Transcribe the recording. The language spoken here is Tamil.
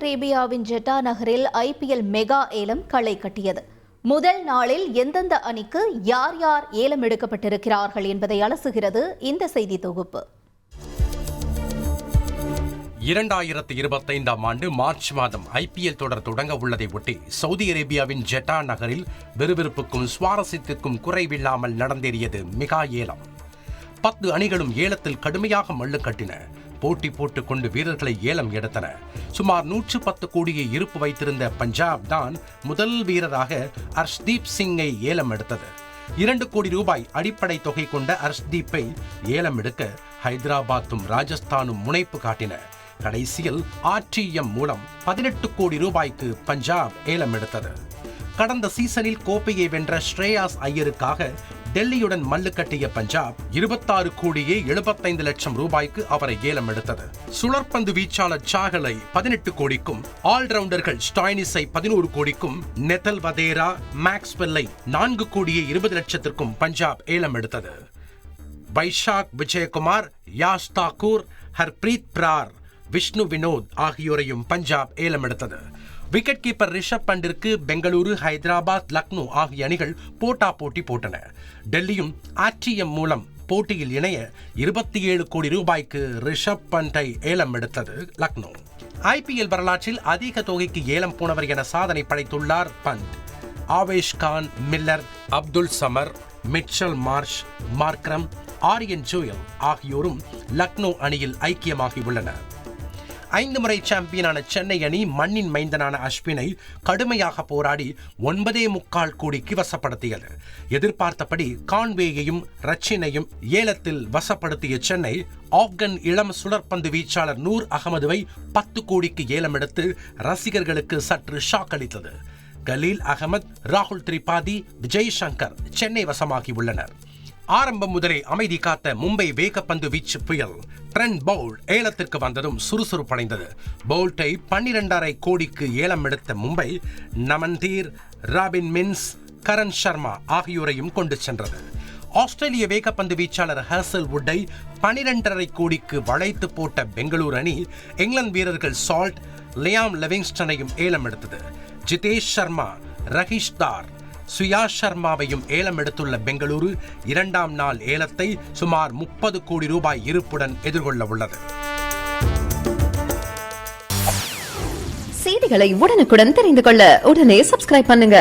அரேபியாவின் ஜெட்டா நகரில் ஐபிஎல் மெகா ஏலம் களை கட்டியது. முதல் நாளில் எந்தெந்த அணிக்கு யார் யார் ஏலம் எடுக்கப்பட்டிருக்கிறார்கள் என்பதை அலசுகிறது இந்த செய்தி தொகுப்பு. 2025 ஆண்டு மார்ச் மாதம் ஐபிஎல் தொடர் தொடங்க உள்ளதை ஒட்டி சவுதி அரேபியாவின் ஜெட்டா நகரில் விறுவிறுப்புக்கும் சுவாரஸ்யத்திற்கும் குறைவில்லாமல் நடந்தேறியது மெகா ஏலம். 10 அணிகளும் ஏலத்தில் கடுமையாக மல்லு கட்டின. போட்டி போட்டுக் கொண்டு வீரர்களை ஏலம் எடுத்தன. சுமார் 110 கோடியை இருப்பு வைத்திருந்த பஞ்சாப் தான் முதல் வீரராக அர்ஷ்தீப் சிங்கை ஏலம் எடுத்தது. 2 கோடி ரூபாய் அடிப்படை தொகை கொண்ட அர்ஷ்தீப்பை ஏலம் எடுக்க ஹைதராபாத்தும் ராஜஸ்தானும் முனைப்பு காட்டின. கடைசியில் RTM மூலம் 18 கோடி ரூபாய்க்கு பஞ்சாப் ஏலம் எடுத்தது. கடந்த சீசனில் கோப்பையை வென்ற ஸ்ரேயாஸ் ஐயருக்காக டெல்லியுடன் மல்லு கட்டிய பஞ்சாப் 26 கோடியே 75 லட்சம் ரூபாய்க்கு அவரை ஏலம் எடுத்தது. சுழற்பந்து வீச்சாளர் சாகலை 18 கோடிக்கும், ஆல்ரவுண்டர்கள் ஸ்டாய்னிஸை 11 கோடிக்கும், நெதல் வதேரா, மேக்ஸ்வெல்லை 4 கோடியே 20 லட்சத்திற்கும் பஞ்சாப் ஏலம் எடுத்தது. வைஷாக் விஜயகுமார், யாஷ் தாக்கூர், ஹர்ப்ரீத் பிரார், விஷ்ணு வினோத் ஆகியோரையும் பஞ்சாப் ஏலம் எடுத்தது. விக்கெட் கீப்பர் ரிஷப் பண்டிற்கு பெங்களூரு, ஹைதராபாத், லக்னோ ஆகிய அணிகள் போட்டி போட்டன. டெல்லியும் RTM மூலம் போட்டியில் இணைய 27 கோடி ரூபாய்க்கு ரிஷப் பண்டை ஏலம் எடுத்தது லக்னோ. IPL வரலாற்றில் அதிக தொகைக்கு ஏலம் போனவர் என சாதனை படைத்துள்ளார் Pant. Avesh Khan, Miller, Abdul Samad, Mitchell Marsh, Markram, Aryan Juyal ஆகியோரும் லக்னோ அணியில் ஐக்கியமாகியுள்ளனர். 5 முறை சாம்பியனான சென்னை அணி மண்ணின் மைந்தனான அஸ்வினை கடுமையாக போராடி 9.25 கோடிக்கு வசப்படுத்தியது. எதிர்பார்த்தபடி கான்வேயையும் ரச்சினையும் ஏலத்தில் வசப்படுத்திய சென்னை ஆப்கன் இளம் சுழற்பந்து வீச்சாளர் நூர் அகமதுவை 10 கோடிக்கு ஏலம் எடுத்து ரசிகர்களுக்கு சற்று ஷாக் அளித்தது. கலீல் அகமது, ராகுல் திரிபாதி, விஜய் சங்கர் சென்னை வசமாகியுள்ளனர். ஆரம்பம் முதலே அமைதி காத்த மும்பை வேகப்பந்து வீச்சு புயல் ட்ரெண்ட் பவுல்ட் ஏலத்திற்கு வந்ததும் சுறுசுறுப்படைந்தது. பவுல்ட்டை 12.5 கோடிக்கு ஏலம் எடுத்த மும்பை நமன்தீர், ராபின் மின்ஸ், கரண் சர்மா ஆகியோரையும் கொண்டு சென்றது. ஆஸ்திரேலிய வேகப்பந்து வீச்சாளர் ஹேசல்வுட்டை 12.5 கோடிக்கு வளைத்து போட்ட பெங்களூரு அணி இங்கிலாந்து வீரர்கள் சால்ட், லியாம் லிவிங்ஸ்டனையும் ஏலம் எடுத்தது. ஜிதேஷ் சர்மா, ரஹீஷ் தார், சுயா சர்மாவையும் ஏலம் எடுத்துள்ள பெங்களூரு 2ஆம் நாள் ஏலத்தை சுமார் 30 கோடி ரூபாய் இருப்புடன் எதிர்கொள்ள உள்ளது. செய்திகளை உடனுக்குடன் தெரிந்து கொள்ள உடனே சப்ஸ்கிரைப் பண்ணுங்க.